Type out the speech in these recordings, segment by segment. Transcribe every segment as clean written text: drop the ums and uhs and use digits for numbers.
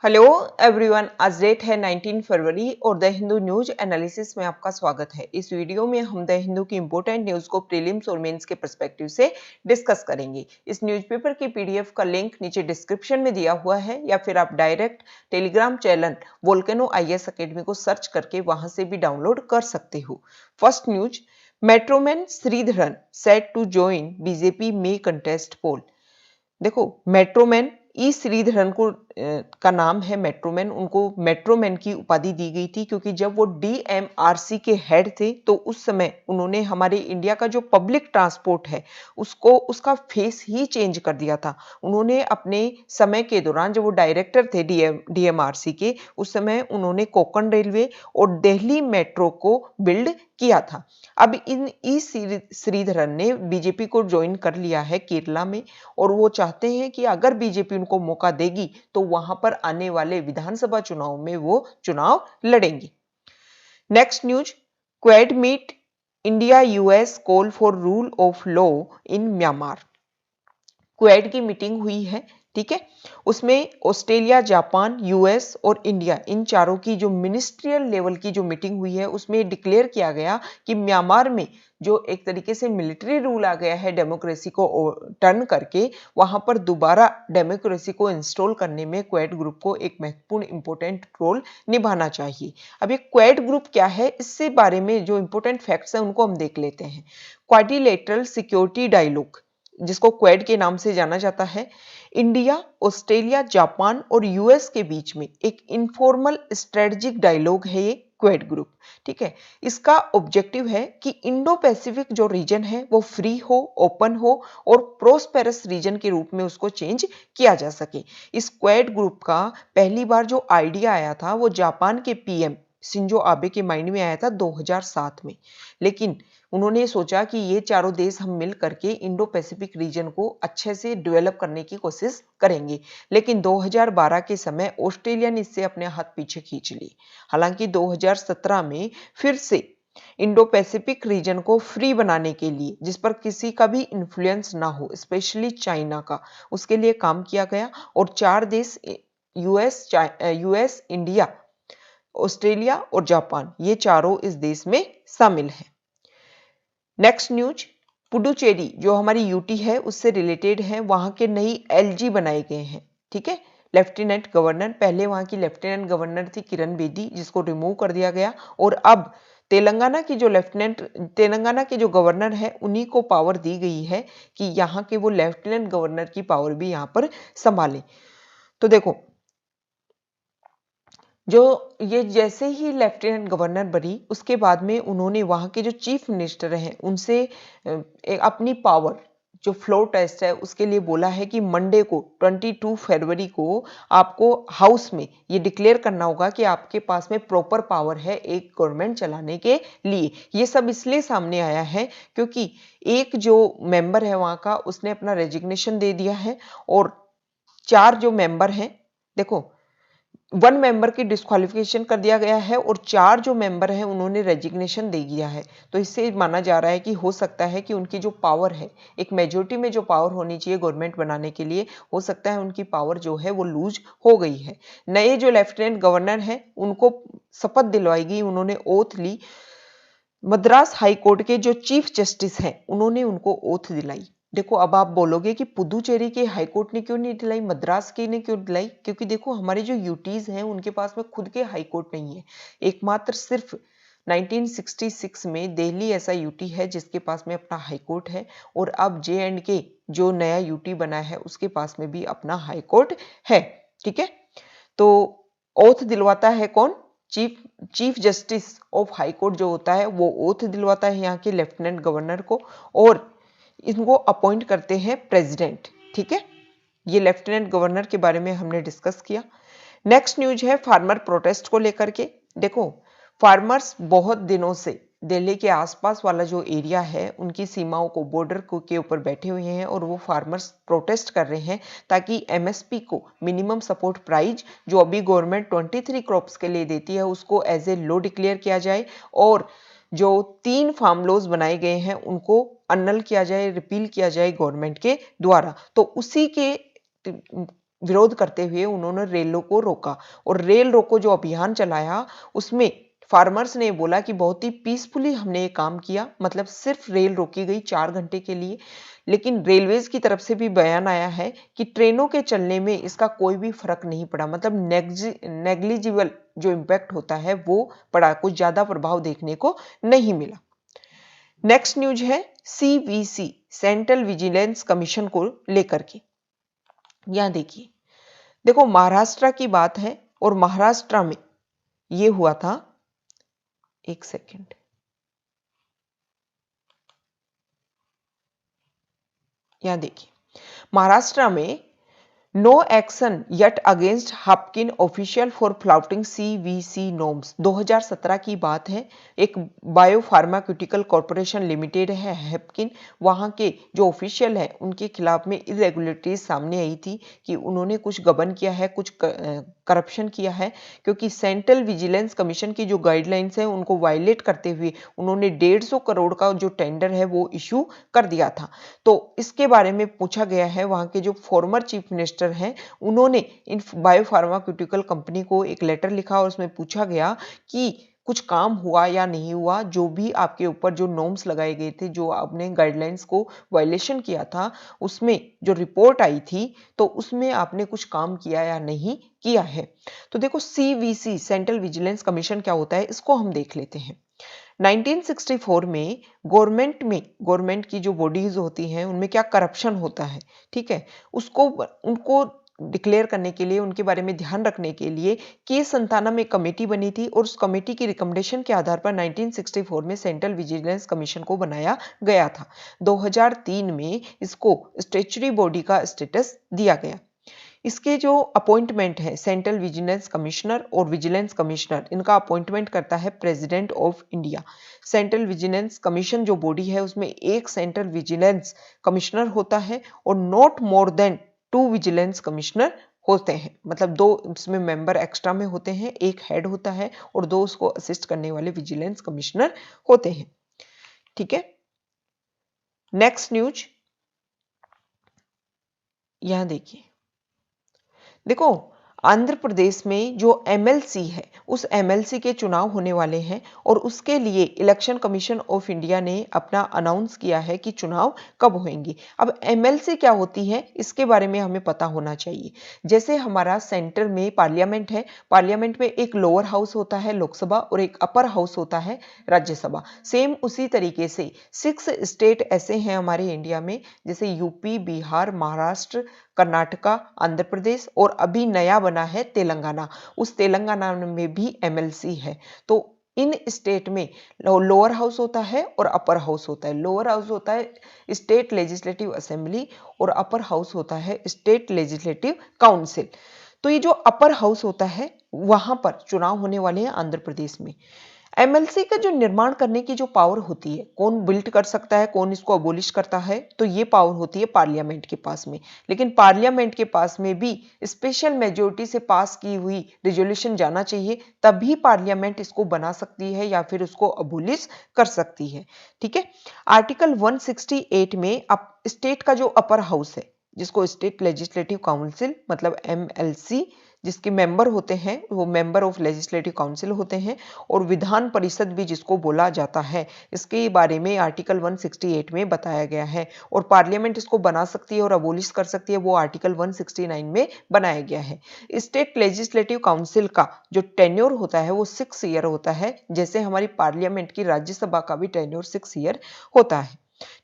Hello everyone, आज date है 19 फरवरी और द हिंदू न्यूज एनालिसिस में आपका स्वागत है। इस वीडियो में हम द हिंदू की इंपॉर्टेंट न्यूज को प्रीलिम्स और मेंस के पर्सपेक्टिव से डिस्कस करेंगे। इस न्यूज़पेपर की पीडीएफ का लिंक नीचे डिस्क्रिप्शन में दिया हुआ है या फिर आप direct Telegram channel Volcano IAS academy को सर्च करके वहां से भी डाउनलोड कर सकते हो। First news, metroman Sreedharan set to join BJP में कंटेस्ट पोल। देखो, मेट्रोमैन ई श्रीधरन को का नाम है मेट्रोमैन। उनको मेट्रोमैन की उपाधि दी गई थी क्योंकि जब वो डीएमआरसी के हेड थे तो उस समय उन्होंने हमारे इंडिया का जो पब्लिक ट्रांसपोर्ट है उसको उसका फेस ही चेंज कर दिया था। उन्होंने अपने समय के दौरान, जब वो डायरेक्टर थे डीएमआरसी के, उस समय उन्होंने कोंकण रेलवे और दिल्ली मेट्रो को बिल्ड किया था। अब इन ई श्रीधरन ने बीजेपी को ज्वाइन कर लिया है केरला में और वो चाहते हैं कि अगर बीजेपी उनको मौका देगी तो वहां पर आने वाले विधानसभा चुनाव में वो चुनाव लड़ेंगे। Next news, Quad meet India US call for rule of law in Myanmar. Quad की मीटिंग हुई है, ठीक है। उसमें ऑस्ट्रेलिया, जापान, यूएस और इंडिया, इन चारों की जो मिनिस्ट्रियल लेवल की जो मीटिंग हुई है उसमें डिक्लेयर किया गया कि म्यांमार में जो एक तरीके से मिलिट्री रूल आ गया है डेमोक्रेसी को टर्न करके, वहां पर दोबारा डेमोक्रेसी को इंस्टॉल करने में क्वेड ग्रुप को एक महत्वपूर्ण इंपॉर्टेंट रोल निभाना चाहिए। अब ये क्वेड ग्रुप क्या है, इससे बारे में जो इंपॉर्टेंट फैक्ट्स हैं उनको हम देख लेते हैं। क्वाड्रिलेटरल सिक्योरिटी डायलॉग, जिसको क्वेड के नाम से जाना जाता है, इंडिया, ऑस्ट्रेलिया, जापान और यूएस के बीच में एक इनफॉर्मल स्ट्रेटेजिक डायलॉग है ये क्वेड ग्रुप, ठीक है। इसका ऑब्जेक्टिव है कि इंडो पैसिफिक जो रीजन है वो फ्री हो, ओपन हो और प्रोस्पेरस रीजन के रूप में उसको चेंज किया जा सके। इस क्वेड ग्रुप का पहली बार जो आइडिया आया था वो जापान के पीएम शिंजो आबे के माइंड में आया था 2007 में, लेकिन उन्होंने सोचा कि ये चारों देश हम मिल करके इंडो पैसिफिक रीजन को अच्छे से डेवलप करने की कोशिश करेंगे, लेकिन 2012 के समय ऑस्ट्रेलिया ने इससे अपने हाथ पीछे खींच लिए। हालांकि 2017 में फिर से इंडो पैसिफिक रीजन को फ्री बनाने के लिए, जिस पर किसी का भी इन्फ्लुएंस ना हो, स्पेशली चाइना का, उसके लिए काम किया गया और चार देश यूएस, इंडिया, ऑस्ट्रेलिया और जापान, ये चारों इस देश में शामिल हैं। नेक्स्ट न्यूज, पुडुचेरी जो हमारी यूटी है उससे रिलेटेड है। वहां के नई एलजी बनाए गए हैं, ठीक है, लेफ्टिनेंट गवर्नर। पहले वहां की लेफ्टिनेंट गवर्नर थी किरण बेदी, जिसको रिमूव कर दिया गया और अब तेलंगाना के जो गवर्नर है उन्हीं को पावर दी गई है कि यहाँ के वो लेफ्टिनेंट गवर्नर की पावर भी यहाँ पर संभाले। तो देखो, जो ये जैसे ही लेफ्टिनेंट गवर्नर बनी उसके बाद में उन्होंने वहां के जो चीफ मिनिस्टर हैं उनसे अपनी पावर, जो फ्लोर टेस्ट है उसके लिए बोला है कि मंडे को 22 फरवरी को आपको हाउस में ये डिक्लेयर करना होगा कि आपके पास में प्रॉपर पावर है एक गवर्नमेंट चलाने के लिए। ये सब इसलिए सामने आया है क्योंकि एक जो मेंबर है वहां का, उसने अपना रेजिग्नेशन दे दिया है और चार जो मेंबर हैं, देखो, वन मेंबर की डिस्क्वालिफिकेशन कर दिया गया है और चार जो मेंबर हैं उन्होंने रेजिग्नेशन दे दिया है। तो इससे माना जा रहा है कि हो सकता है कि उनकी जो पावर है, एक मेजोरिटी में जो पावर होनी चाहिए गवर्नमेंट बनाने के लिए, हो सकता है उनकी पावर जो है वो लूज हो गई है। नए जो लेफ्टिनेंट गवर्नर हैं उनको शपथ दिलवाई गई, उन्होंने ओथ ली। मद्रास हाई कोर्ट के जो चीफ जस्टिस हैं उन्होंने उनको ओथ दिलाई। देखो, अब आप बोलोगे कि पुदुचेरी के हाई कोर्ट ने क्यों नहीं दिलाई, मद्रास की ने क्यों दिलाई? क्योंकि देखो, हमारे जो यूटीज हैं उनके पास में खुद के हाई कोर्ट नहीं है। एकमात्र सिर्फ 1966 में दिल्ली ऐसा यूटी है जिसके पास में अपना हाई कोर्ट है और अब जे एंड के जो नया यूटी बना है उसके पास में भी अपना हाई कोर्ट है, ठीक है। तो ओथ दिलवाता है कौन? Chief justice of high court जो होता है वो ओथ दिलवाता है यहाँ के लेफ्टिनेंट गवर्नर को और इनको अपॉइंट करते हैं प्रेसिडेंट, ठीक है। ये लेफ्टिनेंट गवर्नर के बारे में हमने डिस्कस किया। नेक्स्ट न्यूज है फार्मर प्रोटेस्ट को लेकर के। देखो, फार्मर्स बहुत दिनों से दिल्ली के आसपास वाला जो एरिया है उनकी सीमाओं को, बॉर्डर को के ऊपर बैठे हुए हैं और वो फार्मर्स प्रोटेस्ट कर रहे हैं ताकि एमएसपी को, मिनिमम सपोर्ट प्राइस, जो अभी गवर्नमेंट 23 क्रॉप्स के लिए देती है उसको एज ए लॉ डिक्लेयर किया जाए और जो 3 फार्म लॉज बनाए गए हैं उनको अनल किया जाए, रिपील किया जाए गवर्नमेंट के द्वारा। तो उसी के विरोध करते हुए उन्होंने रेलों को रोका और रेल रोको जो अभियान चलाया उसमें फार्मर्स ने बोला कि बहुत ही पीसफुली हमने ये काम किया, मतलब सिर्फ रेल रोकी गई 4 घंटे के लिए। लेकिन रेलवेज की तरफ से भी बयान आया है कि ट्रेनों के चलने में इसका कोई भी फर्क नहीं पड़ा, मतलब नेग्लिजिबल जो इम्पैक्ट होता है वो पड़ा, कुछ ज्यादा प्रभाव देखने को नहीं मिला। नेक्स्ट न्यूज है सीवीसी सेंट्रल विजिलेंस कमीशन को लेकर के। यहां देखिए, देखो महाराष्ट्र की बात है और महाराष्ट्र में ये हुआ था, एक सेकेंड, यहां देखिए महाराष्ट्र में no action yet against Haffkine official for flouting CVC norms. 2017 की बात है। एक बायो फार्मास्यूटिकल कॉर्पोरेशन लिमिटेड है हैपकिन, वहां के जो ऑफिशियल है उनके खिलाफ में इरेगुलरिटीज सामने आई थी कि उन्होंने कुछ गबन किया है, कुछ करप्शन किया है, क्योंकि सेंट्रल विजिलेंस कमीशन की जो गाइडलाइंस है उनको वायलेट करते हुए उन्होंने 150 करोड़ का जो टेंडर है वो इश्यू कर दिया था। तो इसके बारे में पूछा गया है, वहां के जो फॉर्मर चीफ मिनिस्टर हैं उन्होंने इन बायोफार्मास्यूटिकल कंपनी को एक लेटर लिखा और उसमें पूछा गया कि कुछ काम हुआ या नहीं हुआ, जो भी आपके ऊपर जो नॉर्म्स लगाए गए थे, जो आपने गाइडलाइंस को वायलेशन किया था, उसमें जो रिपोर्ट आई थी तो उसमें आपने कुछ काम किया या नहीं किया है। तो देखो सीवीसी सेंट्रल विजिलेंस कमीशन क्या होता है इसको हम देख लेते हैं। 1964 में गवर्नमेंट की जो बॉडीज होती हैं उनमें क्या करप्शन होता है, ठीक है, उसको उनको डिक्लेयर करने के लिए, उनके बारे में ध्यान रखने के लिए K. संताना में कमेटी बनी थी और उस कमेटी की रिकमेंडेशन के आधार पर 1964 में सेंट्रल विजिलेंस कमीशन को बनाया गया था। 2003 में इसको स्टैट्यूटरी बॉडी का स्टेटस दिया गया। इसके जो अपॉइंटमेंट है सेंट्रल विजिलेंस कमिश्नर और विजिलेंस कमिश्नर, इनका अपॉइंटमेंट करता है president of India. Central vigilance commission जो बॉडी है उसमें एक सेंट्रल विजिलेंस कमिश्नर होता है और not more than 2 vigilance commissioner होते हैं, मतलब 2 इसमें मेंबर एक्स्ट्रा में होते हैं, एक हेड होता है और 2 उसको असिस्ट करने वाले विजिलेंस कमिश्नर होते हैं। ठीक है, नेक्स्ट न्यूज यहां देखिए, देखो आंध्र प्रदेश में जो एमएलसी है उस एमएलसी के चुनाव होने वाले हैं और उसके लिए इलेक्शन कमीशन ऑफ इंडिया ने अपना अनाउंस किया है कि चुनाव कब होंगे। अब एमएलसी क्या होती है इसके बारे में हमें पता होना चाहिए। जैसे हमारा सेंटर में पार्लियामेंट है, पार्लियामेंट में एक लोअर हाउस होता है लोकसभा और एक अपर हाउस होता है राज्यसभा। सेम उसी तरीके से 6 स्टेट ऐसे हैं हमारे इंडिया में, जैसे यूपी, बिहार, महाराष्ट्र, कर्नाटका, आंध्र प्रदेश और अभी नया बना है तेलंगाना। उस तेलंगाना में भी एमएलसी है। तो इन स्टेट में लोअर हाउस होता है और अपर हाउस होता है। लोअर हाउस होता है स्टेट लेजिस्लेटिव असेंबली और अपर हाउस होता है स्टेट लेजिस्लेटिव काउंसिल। तो ये जो अपर हाउस होता है वहां पर चुनाव होने वाले हैं आंध्र प्रदेश में। एमएलसी का जो निर्माण करने की जो पावर होती है, कौन बिल्ड कर सकता है, कौन इसको अबोलिश करता है, तो ये पावर होती है पार्लियामेंट के पास में। लेकिन पार्लियामेंट के पास में भी स्पेशल मेजोरिटी से पास की हुई रिजोल्यूशन जाना चाहिए, तभी पार्लियामेंट इसको बना सकती है या फिर उसको अबोलिश कर सकती है। ठीक है, आर्टिकल 168 में अब स्टेट का जो अपर हाउस है जिसको स्टेट लेजिस्लेटिव काउंसिल मतलब एमएलसी जिसके मेंबर होते हैं वो मेंबर ऑफ लेजिस्लेटिव काउंसिल होते हैं, और विधान परिषद भी जिसको बोला जाता है, इसके बारे में आर्टिकल 168 में बताया गया है। और पार्लियामेंट इसको बना सकती है और अबोलिश कर सकती है, वो आर्टिकल 169 में बनाया गया है। स्टेट लेजिस्लेटिव काउंसिल का जो टेन्योर होता है वो 6 ईयर होता है, जैसे हमारी पार्लियामेंट की राज्यसभा का भी टेन्योर 6 ईयर होता है।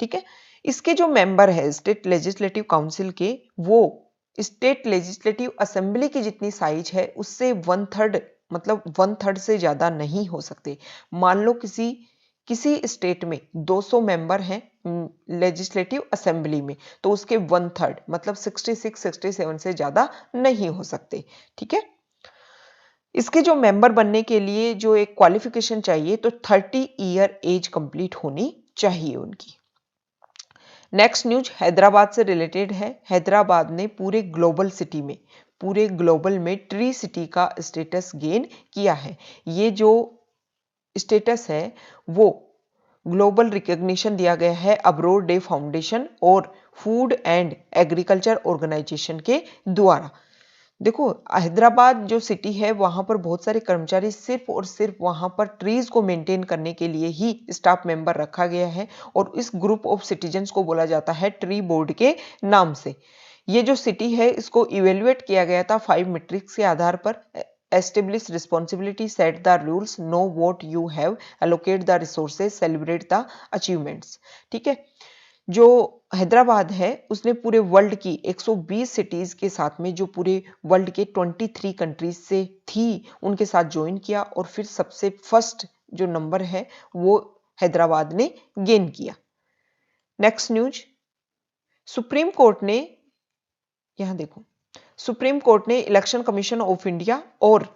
ठीक है, इसके जो मेंबर है स्टेट लेजिस्लेटिव काउंसिल के, वो स्टेट लेजिस्लेटिव असेंबली की जितनी साइज है उससे 1/3 मतलब 1/3 से ज्यादा नहीं हो सकते। मान लो किसी स्टेट में 200 मेंबर हैं लेजिस्लेटिव असेंबली में, तो उसके 1/3 मतलब 66-67 से ज्यादा नहीं हो सकते। ठीक है, इसके जो मेंबर बनने के लिए जो एक क्वालिफिकेशन चाहिए तो 30 ईयर एज कंप्लीट होनी चाहिए उनकी। नेक्स्ट न्यूज हैदराबाद से रिलेटेड है। हैदराबाद ने पूरे ग्लोबल में ट्री सिटी का स्टेटस गेन किया है। ये जो स्टेटस है वो ग्लोबल रिकॉग्निशन दिया गया है अब्रोड डे फाउंडेशन और फूड एंड एग्रीकल्चर ऑर्गेनाइजेशन के द्वारा। देखो हैदराबाद जो सिटी है वहां पर बहुत सारे कर्मचारी सिर्फ और सिर्फ वहां पर ट्रीज को मेंटेन करने के लिए ही स्टाफ मेंबर रखा गया है और इस ग्रुप ऑफ सिटीजन्स को बोला जाता है ट्री बोर्ड के नाम से। ये जो सिटी है इसको इवेल्युएट किया गया था 5 मैट्रिक्स के आधार पर। Establish responsibility, set the rules, know what you have, allocate the resources, celebrate the achievements. ठीक है, जो हैदराबाद है उसने पूरे वर्ल्ड की 120 सिटीज के साथ में जो पूरे वर्ल्ड के 23 कंट्रीज से थी उनके साथ ज्वाइन किया और फिर सबसे फर्स्ट जो नंबर है वो हैदराबाद ने गेन किया। नेक्स्ट न्यूज, सुप्रीम कोर्ट ने, यहां देखो, सुप्रीम कोर्ट ने इलेक्शन कमीशन ऑफ इंडिया और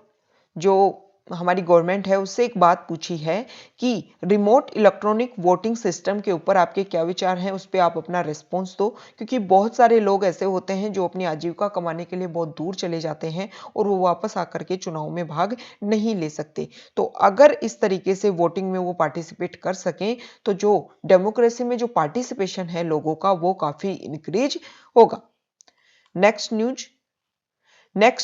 जो हमारी गवर्नमेंट है उससे एक बात पूछी है कि रिमोट इलेक्ट्रॉनिक वोटिंग सिस्टम के ऊपर आपके क्या विचार हैं, उस पर आप अपना रिस्पॉन्स दो। क्योंकि बहुत सारे लोग ऐसे होते हैं जो अपनी आजीविका कमाने के लिए बहुत दूर चले जाते हैं और वो वापस आकर के चुनाव में भाग नहीं ले सकते। तो अगर इस तरीके से वोटिंग में वो पार्टिसिपेट कर सकें तो जो डेमोक्रेसी में जो पार्टिसिपेशन है लोगों का वो काफी इंक्रीज होगा। नेक्स्ट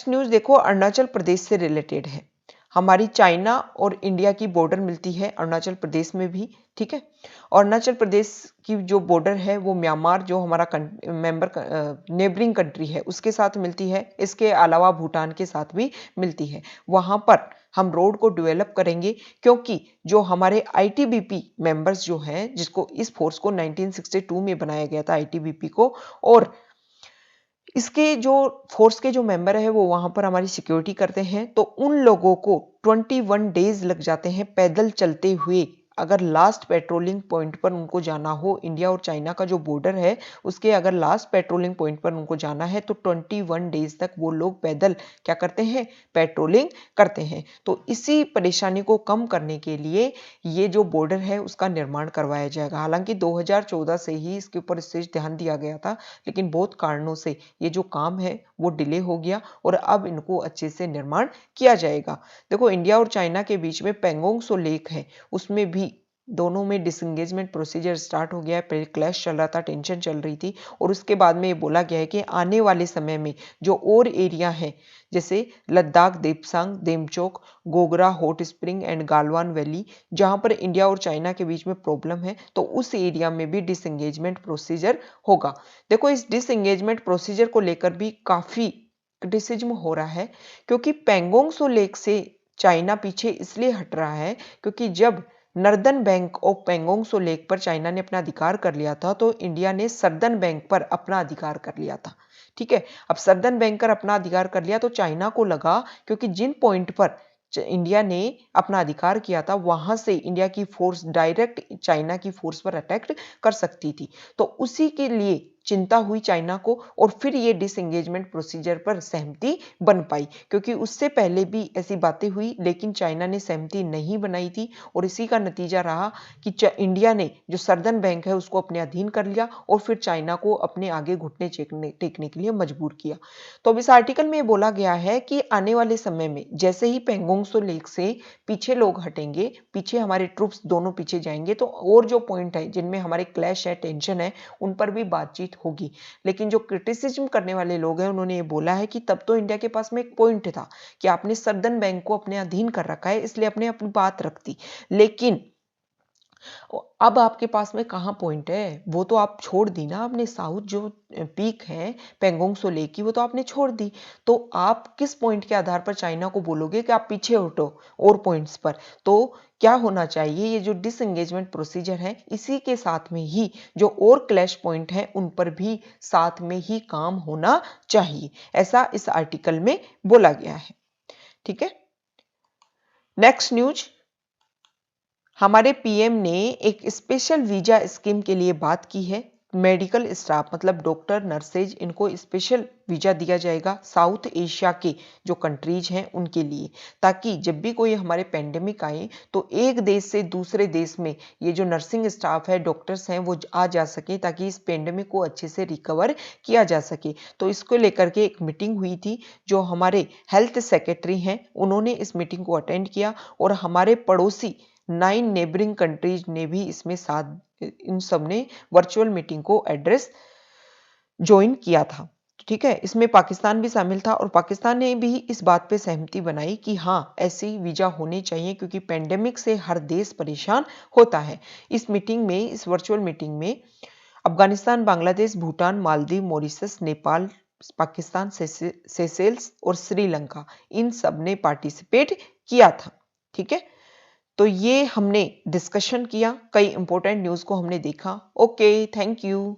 न्यूज देखो, अरुणाचल प्रदेश से रिलेटेड है। हमारी चाइना और इंडिया की बॉर्डर मिलती है अरुणाचल प्रदेश में भी। ठीक है, अरुणाचल प्रदेश की जो बॉर्डर है वो म्यांमार जो हमारा नेबरिंग कंट्री है उसके साथ मिलती है। इसके अलावा भूटान के साथ भी मिलती है। वहां पर हम रोड को डेवलप करेंगे क्योंकि जो हमारे आईटीबीपी मेंबर्स जो हैं, जिसको इस फोर्स को 1962 में बनाया गया था आईटीबीपी को, और इसके जो फोर्स के जो मेंबर है वो वहां पर हमारी सिक्योरिटी करते हैं। तो उन लोगों को 21 डेज लग जाते हैं पैदल चलते हुए। अगर लास्ट पेट्रोलिंग पॉइंट पर उनको जाना हो, इंडिया और चाइना का जो बॉर्डर है उसके अगर लास्ट पेट्रोलिंग पॉइंट पर उनको जाना है तो 21 डेज तक वो लोग पैदल क्या करते हैं, पेट्रोलिंग करते हैं। तो इसी परेशानी को कम करने के लिए ये जो बॉर्डर है उसका निर्माण करवाया जाएगा। हालांकि 2014 से ही इसके ऊपर विशेष ध्यान दिया गया था, लेकिन बहुत कारणों से ये जो काम है वो डिले हो गया और अब इनको अच्छे से निर्माण किया जाएगा। देखो इंडिया और चाइना के बीच में पेंगोंग सो लेक है, उसमें भी दोनों में डिसंगेजमेंट प्रोसीजर स्टार्ट हो गया है। पहले क्लैश चल रहा था, टेंशन चल रही थी और उसके बाद में ये बोला गया है कि आने वाले समय में जो और एरिया है जैसे Ladakh, Depsang, Demchok, Gogra hot spring and Galwan valley, जहां पर इंडिया और चाइना के बीच में प्रॉब्लम है, तो उस एरिया में भी डिसंगेजमेंट प्रोसीजर होगा। देखो इस डिसंगेजमेंट प्रोसीजर को लेकर भी काफी क्रिटिसिज्म हो रहा है क्योंकि पेंगोंग सो लेक से चाइना पीछे इसलिए हट रहा है क्योंकि जब northern bank of Pangong so lake पर चाइना ने अपना अधिकार कर लिया था तो इंडिया ने सर्दर्न बैंक पर अपना अधिकार कर लिया था। ठीक है, अब सर्दर्न बैंक पर अपना अधिकार कर लिया तो चाइना को लगा क्योंकि जिन पॉइंट पर इंडिया ने अपना अधिकार किया था वहां से इंडिया की फोर्स डायरेक्ट चाइना की फोर्स पर अटैक कर सकती थी, तो उसी के लिए चिंता हुई चाइना को और फिर ये डिसएंगेजमेंट प्रोसीजर पर सहमति बन पाई। क्योंकि उससे पहले भी ऐसी बातें हुई लेकिन चाइना ने सहमति नहीं बनाई थी और इसी का नतीजा रहा कि इंडिया ने जो सर्दर्न बैंक है उसको अपने अधीन कर लिया और फिर चाइना को अपने आगे घुटने टेकने के लिए मजबूर किया। तो अब इस आर्टिकल में बोला गया है कि आने वाले समय में जैसे ही पेंगोंग सो लेक से पीछे लोग हटेंगे, पीछे हमारे ट्रूप्स दोनों पीछे जाएंगे, तो और जो पॉइंट है जिनमें हमारे क्लैश है, टेंशन है, उन पर भी बातचीत होगी। लेकिन जो क्रिटिसिज्म करने वाले लोग हैं उन्होंने ये बोला है कि तब तो इंडिया के पास में एक पॉइंट था कि आपने सर्दर्न बैंक को अपने अधीन कर रखा है इसलिए अपने अपनी बात रखती, लेकिन अब आपके पास में कहां पॉइंट है, वो तो आप छोड़ दी ना आपने। साउथ जो पीक है पेंगोंग सो लेक की वो तो आपने छोड़ दी, तो आप किस पॉइंट के आधार पर चाइना को बोलोगे कि आप पीछे हटो और पॉइंट्स पर। तो क्या होना चाहिए, ये जो डिसएंगेजमेंट प्रोसीजर है इसी के साथ में ही जो और क्लैश पॉइंट है उन पर भी साथ में ही काम होना चाहिए, ऐसा इस आर्टिकल में बोला गया है। ठीक है, नेक्स्ट न्यूज, हमारे पीएम ने एक स्पेशल वीजा स्कीम के लिए बात की है। मेडिकल स्टाफ मतलब डॉक्टर, नर्सेज, इनको स्पेशल वीजा दिया जाएगा साउथ एशिया के जो कंट्रीज हैं उनके लिए, ताकि जब भी कोई हमारे पेंडेमिक आए तो एक देश से दूसरे देश में ये जो नर्सिंग स्टाफ है, डॉक्टर्स हैं, वो आ जा सके ताकि इस पेंडेमिक को अच्छे से रिकवर किया जा सके। तो इसको लेकर के एक मीटिंग हुई थी, जो हमारे हेल्थ सेक्रेटरी हैं उन्होंने इस मीटिंग को अटेंड किया और हमारे पड़ोसी 9 नेबरिंग कंट्रीज ने भी इसमें साथ, इन सब ने वर्चुअल मीटिंग को एड्रेस ज्वाइन किया था। ठीक है, इसमें पाकिस्तान भी शामिल था और पाकिस्तान ने भी इस बात पे सहमति बनाई कि हाँ, ऐसी वीजा होने चाहिए क्योंकि पेंडेमिक से हर देश परेशान होता है। इस मीटिंग में, इस वर्चुअल मीटिंग में अफगानिस्तान, बांग्लादेश, भूटान, मालदीव, मॉरिशस, नेपाल, पाकिस्तान, सेशेल्स और श्रीलंका, इन सब ने पार्टिसिपेट किया था। ठीक है, तो ये हमने डिस्कशन किया, कई इंपॉर्टेंट न्यूज़ को हमने देखा। Okay, thank you.